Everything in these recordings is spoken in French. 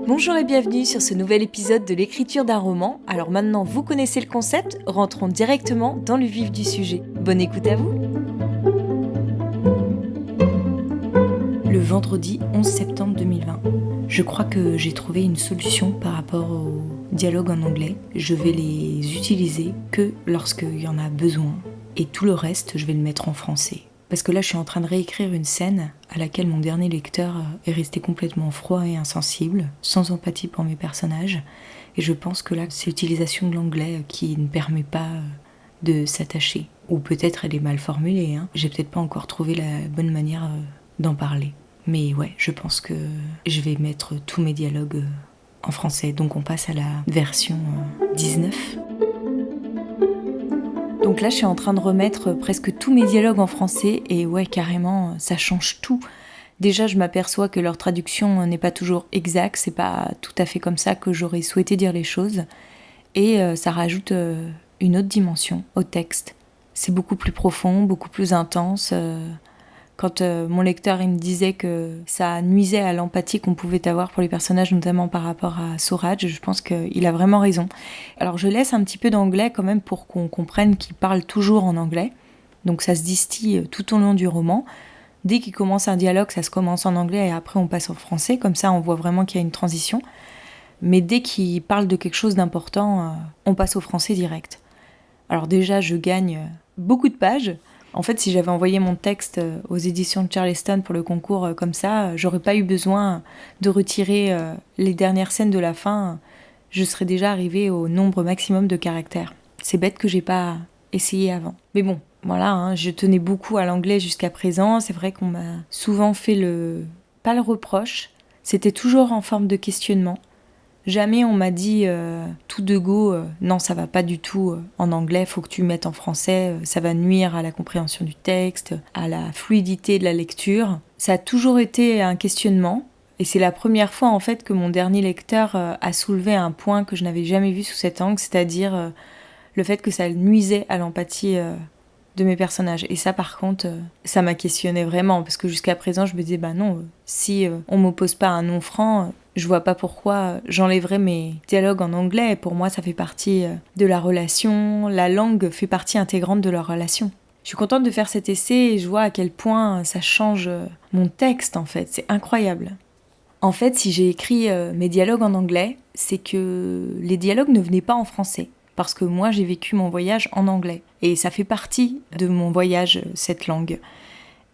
Bonjour et bienvenue sur ce nouvel épisode de l'écriture d'un roman. Alors maintenant vous connaissez le concept, rentrons directement dans le vif du sujet. Bonne écoute à vous. Le vendredi 11 septembre 2020. Je crois que j'ai trouvé une solution par rapport au dialogue en anglais. Je vais les utiliser que lorsqu'il y en a besoin. Et tout le reste, je vais le mettre en français. Parce que là, je suis en train de réécrire une scène à laquelle mon dernier lecteur est resté complètement froid et insensible, sans empathie pour mes personnages. Et je pense que là, c'est l'utilisation de l'anglais qui ne permet pas de s'attacher. Ou peut-être elle est mal formulée, hein. J'ai peut-être pas encore trouvé la bonne manière d'en parler. Mais ouais, je pense que je vais mettre tous mes dialogues en français. Donc on passe à la version 19. Donc là, je suis en train de remettre presque tous mes dialogues en français et ouais, carrément, ça change tout. Déjà, je m'aperçois que leur traduction n'est pas toujours exacte, c'est pas tout à fait comme ça que j'aurais souhaité dire les choses. Et ça rajoute une autre dimension au texte. C'est beaucoup plus profond, beaucoup plus intense. Quand mon lecteur il me disait que ça nuisait à l'empathie qu'on pouvait avoir pour les personnages, notamment par rapport à Suraj, je pense qu'il a vraiment raison. Alors je laisse un petit peu d'anglais quand même pour qu'on comprenne qu'il parle toujours en anglais. Donc ça se distille tout au long du roman. Dès qu'il commence un dialogue, ça se commence en anglais et après on passe en français. Comme ça on voit vraiment qu'il y a une transition. Mais dès qu'il parle de quelque chose d'important, on passe au français direct. Alors déjà je gagne beaucoup de pages. En fait, si j'avais envoyé mon texte aux éditions de Charleston pour le concours comme ça, j'aurais pas eu besoin de retirer les dernières scènes de la fin. Je serais déjà arrivée au nombre maximum de caractères. C'est bête que j'ai pas essayé avant. Mais bon, voilà, hein, je tenais beaucoup à l'anglais jusqu'à présent. C'est vrai qu'on m'a souvent fait pas le reproche. C'était toujours en forme de questionnement. Jamais on m'a dit tout de go, non ça va pas du tout en anglais, faut que tu mettes en français, ça va nuire à la compréhension du texte, à la fluidité de la lecture. Ça a toujours été un questionnement et c'est la première fois en fait que mon dernier lecteur a soulevé un point que je n'avais jamais vu sous cet angle, c'est-à-dire le fait que ça nuisait à l'empathie de mes personnages. Et ça par contre, ça m'a questionné vraiment parce que jusqu'à présent je me disais bah non, si on m'oppose pas un non franc, je vois pas pourquoi j'enlèverais mes dialogues en anglais. Pour moi, ça fait partie de la relation. La langue fait partie intégrante de leur relation. Je suis contente de faire cet essai et je vois à quel point ça change mon texte, en fait. C'est incroyable. En fait, si j'ai écrit mes dialogues en anglais, c'est que les dialogues ne venaient pas en français. Parce que moi, j'ai vécu mon voyage en anglais. Et ça fait partie de mon voyage, cette langue.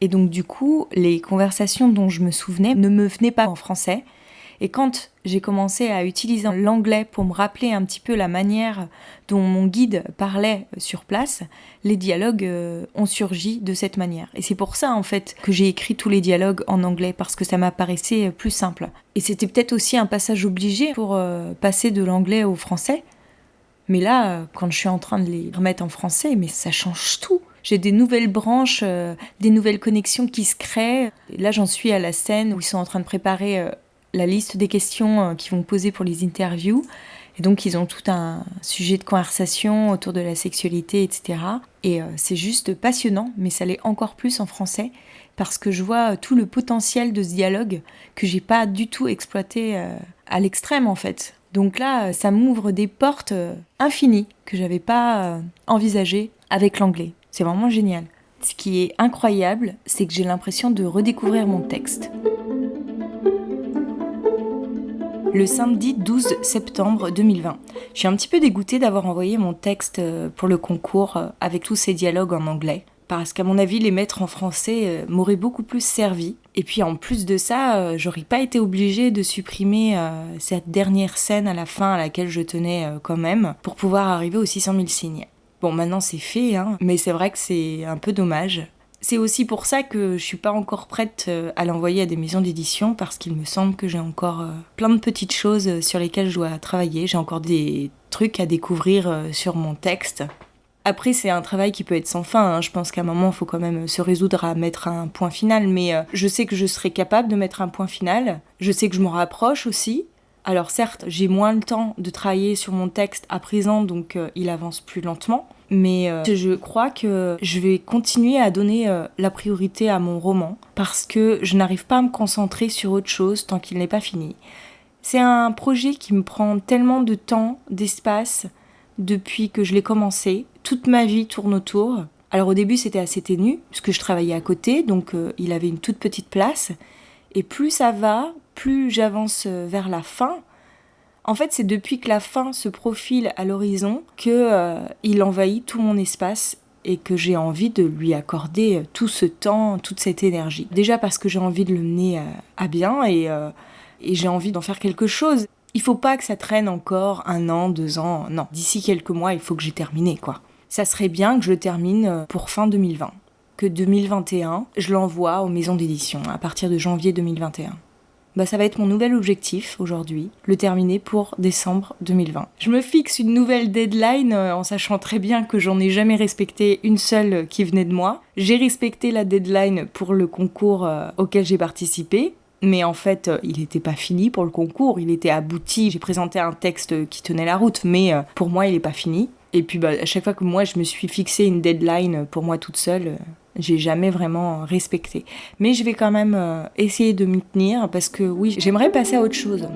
Et donc, du coup, les conversations dont je me souvenais ne me venaient pas en français. Et quand j'ai commencé à utiliser l'anglais pour me rappeler un petit peu la manière dont mon guide parlait sur place, les dialogues ont surgi de cette manière. Et c'est pour ça en fait que j'ai écrit tous les dialogues en anglais, parce que ça m'apparaissait plus simple. Et c'était peut-être aussi un passage obligé pour passer de l'anglais au français. Mais là, quand je suis en train de les remettre en français, mais ça change tout. J'ai des nouvelles branches, des nouvelles connexions qui se créent. Et là, j'en suis à la scène où ils sont en train de préparer la liste des questions qu'ils vont poser pour les interviews. Et donc, ils ont tout un sujet de conversation autour de la sexualité, etc. Et c'est juste passionnant, mais ça l'est encore plus en français, parce que je vois tout le potentiel de ce dialogue que j'ai pas du tout exploité à l'extrême, en fait. Donc là, ça m'ouvre des portes infinies que j'avais pas envisagées avec l'anglais. C'est vraiment génial. Ce qui est incroyable, c'est que j'ai l'impression de redécouvrir mon texte. Le samedi 12 septembre 2020. Je suis un petit peu dégoûtée d'avoir envoyé mon texte pour le concours avec tous ces dialogues en anglais. Parce qu'à mon avis, les mettre en français m'aurait beaucoup plus servi. Et puis en plus de ça, j'aurais pas été obligée de supprimer cette dernière scène à la fin à laquelle je tenais quand même, pour pouvoir arriver aux 600 000 signes. Bon, maintenant c'est fait, hein, mais c'est vrai que c'est un peu dommage. C'est aussi pour ça que je suis pas encore prête à l'envoyer à des maisons d'édition, parce qu'il me semble que j'ai encore plein de petites choses sur lesquelles je dois travailler. J'ai encore des trucs à découvrir sur mon texte. Après, c'est un travail qui peut être sans fin, hein. Je pense qu'à un moment, il faut quand même se résoudre à mettre un point final, mais je sais que je serai capable de mettre un point final. Je sais que je m'en rapproche aussi. Alors certes, j'ai moins le temps de travailler sur mon texte à présent, donc il avance plus lentement. Mais je crois que je vais continuer à donner la priorité à mon roman, parce que je n'arrive pas à me concentrer sur autre chose tant qu'il n'est pas fini. C'est un projet qui me prend tellement de temps, d'espace, depuis que je l'ai commencé. Toute ma vie tourne autour. Alors au début c'était assez ténu, puisque je travaillais à côté, donc il avait une toute petite place. Et plus ça va, plus j'avance vers la fin. En fait, c'est depuis que la fin se profile à l'horizon qu'il envahit tout mon espace et que j'ai envie de lui accorder tout ce temps, toute cette énergie. Déjà parce que j'ai envie de le mener à bien et j'ai envie d'en faire quelque chose. Il faut pas que ça traîne encore 1 an, 2 ans, non. D'ici quelques mois, il faut que j'ai terminé, quoi. Ça serait bien que je le termine pour fin 2020. Que 2021, je l'envoie aux maisons d'édition à partir de janvier 2021. Ça va être mon nouvel objectif aujourd'hui, le terminer pour décembre 2020. Je me fixe une nouvelle deadline en sachant très bien que j'en ai jamais respecté une seule qui venait de moi. J'ai respecté la deadline pour le concours auquel j'ai participé, mais en fait, il n'était pas fini pour le concours, il était abouti. J'ai présenté un texte qui tenait la route, mais pour moi, il n'est pas fini. Et puis à chaque fois que moi, je me suis fixé une deadline pour moi toute seule, j'ai jamais vraiment respecté. Mais je vais quand même essayer de m'y tenir parce que oui, j'aimerais passer à autre chose.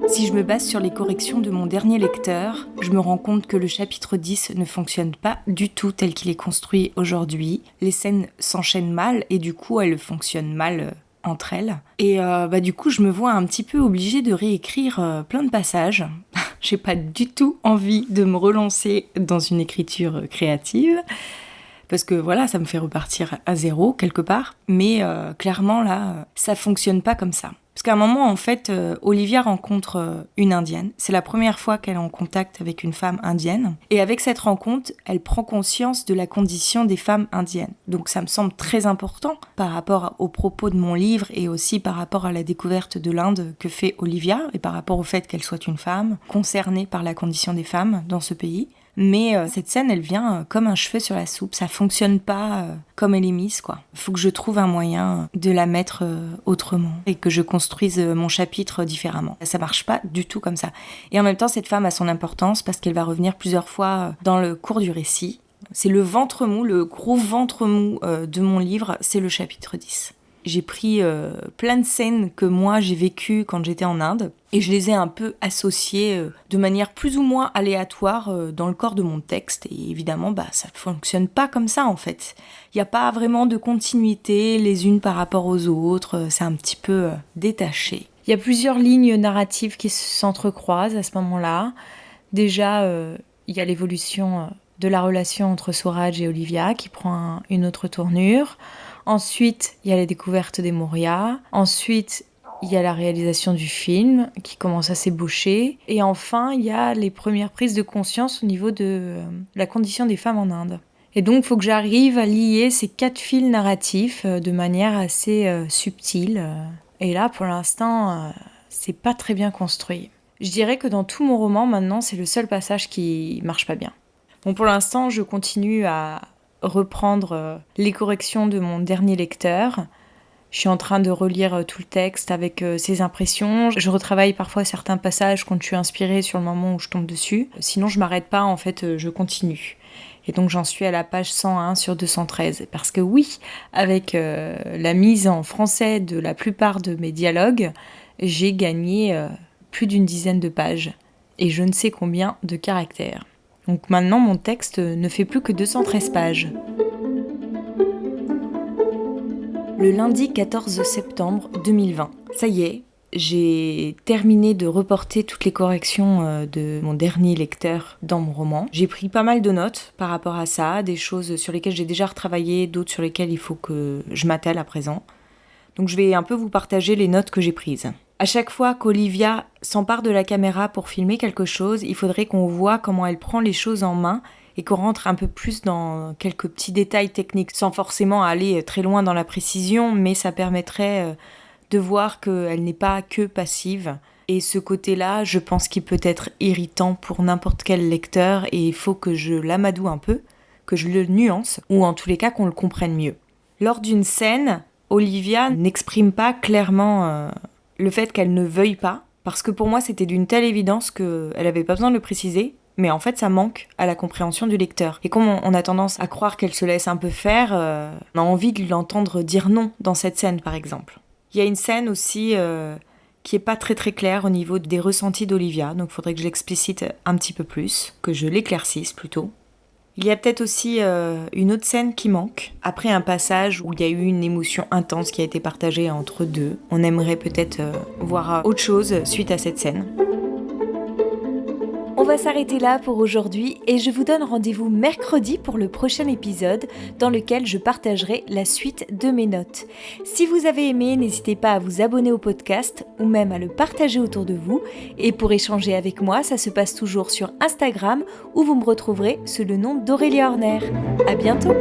Si je me base sur les corrections de mon dernier lecteur, je me rends compte que le chapitre 10 ne fonctionne pas du tout tel qu'il est construit aujourd'hui. Les scènes s'enchaînent mal et du coup elles fonctionnent mal entre elles. Et du coup je me vois un petit peu obligée de réécrire plein de passages. J'ai pas du tout envie de me relancer dans une écriture créative. Parce que voilà, ça me fait repartir à zéro quelque part. Mais clairement là, ça fonctionne pas comme ça. Parce qu'à un moment, en fait, Olivia rencontre une Indienne. C'est la première fois qu'elle est en contact avec une femme indienne. Et avec cette rencontre, elle prend conscience de la condition des femmes indiennes. Donc ça me semble très important par rapport aux propos de mon livre et aussi par rapport à la découverte de l'Inde que fait Olivia et par rapport au fait qu'elle soit une femme concernée par la condition des femmes dans ce pays. Mais cette scène, elle vient comme un cheveu sur la soupe. Ça fonctionne pas comme elle est mise, quoi. Faut que je trouve un moyen de la mettre autrement et que je construise mon chapitre différemment. Ça marche pas du tout comme ça. Et en même temps, cette femme a son importance parce qu'elle va revenir plusieurs fois dans le cours du récit. C'est le ventre mou, le gros ventre mou de mon livre, c'est le chapitre 10. J'ai pris plein de scènes que moi j'ai vécues quand j'étais en Inde et je les ai un peu associées de manière plus ou moins aléatoire dans le corps de mon texte. Et évidemment, ça fonctionne pas comme ça en fait. Il n'y a pas vraiment de continuité les unes par rapport aux autres, c'est un petit peu détaché. Il y a plusieurs lignes narratives qui s'entrecroisent à ce moment-là. Déjà, il y a l'évolution de la relation entre Suraj et Olivia qui prend une autre tournure. Ensuite, il y a la découverte des Maurya. Ensuite, il y a la réalisation du film qui commence à s'ébaucher. Et enfin, il y a les premières prises de conscience au niveau de la condition des femmes en Inde. Et donc, il faut que j'arrive à lier ces 4 fils narratifs de manière assez subtile. Et là, pour l'instant, c'est pas très bien construit. Je dirais que dans tout mon roman, maintenant, c'est le seul passage qui marche pas bien. Bon, pour l'instant, je continue à reprendre les corrections de mon dernier lecteur. Je suis en train de relire tout le texte avec ses impressions. Je retravaille parfois certains passages quand je suis inspirée sur le moment où je tombe dessus. Sinon, je m'arrête pas, en fait, je continue. Et donc, j'en suis à la page 101 sur 213. Parce que oui, avec la mise en français de la plupart de mes dialogues, j'ai gagné plus d'une dizaine de pages. Et je ne sais combien de caractères. Donc maintenant, mon texte ne fait plus que 213 pages. Le lundi 14 septembre 2020. Ça y est, j'ai terminé de reporter toutes les corrections de mon dernier lecteur dans mon roman. J'ai pris pas mal de notes par rapport à ça, des choses sur lesquelles j'ai déjà retravaillé, d'autres sur lesquelles il faut que je m'attelle à présent. Donc je vais un peu vous partager les notes que j'ai prises. À chaque fois qu'Olivia s'empare de la caméra pour filmer quelque chose, il faudrait qu'on voit comment elle prend les choses en main et qu'on rentre un peu plus dans quelques petits détails techniques, sans forcément aller très loin dans la précision, mais ça permettrait de voir qu'elle n'est pas que passive. Et ce côté-là, je pense qu'il peut être irritant pour n'importe quel lecteur et il faut que je l'amadoue un peu, que je le nuance, ou en tous les cas qu'on le comprenne mieux. Lors d'une scène, Olivia n'exprime pas clairement le fait qu'elle ne veuille pas, parce que pour moi c'était d'une telle évidence qu'elle n'avait pas besoin de le préciser, mais en fait ça manque à la compréhension du lecteur. Et comme on a tendance à croire qu'elle se laisse un peu faire, on a envie de l'entendre dire non dans cette scène par exemple. Il y a une scène aussi qui est pas très très clair au niveau des ressentis d'Olivia, donc il faudrait que je l'explicite un petit peu plus, que je l'éclaircisse plutôt. Il y a peut-être aussi une autre scène qui manque. Après un passage où il y a eu une émotion intense qui a été partagée entre deux, on aimerait peut-être voir autre chose suite à cette scène. On va s'arrêter là pour aujourd'hui et je vous donne rendez-vous mercredi pour le prochain épisode dans lequel je partagerai la suite de mes notes. Si vous avez aimé, n'hésitez pas à vous abonner au podcast ou même à le partager autour de vous. Et pour échanger avec moi, ça se passe toujours sur Instagram où vous me retrouverez sous le nom d'Aurélie Horner. À bientôt!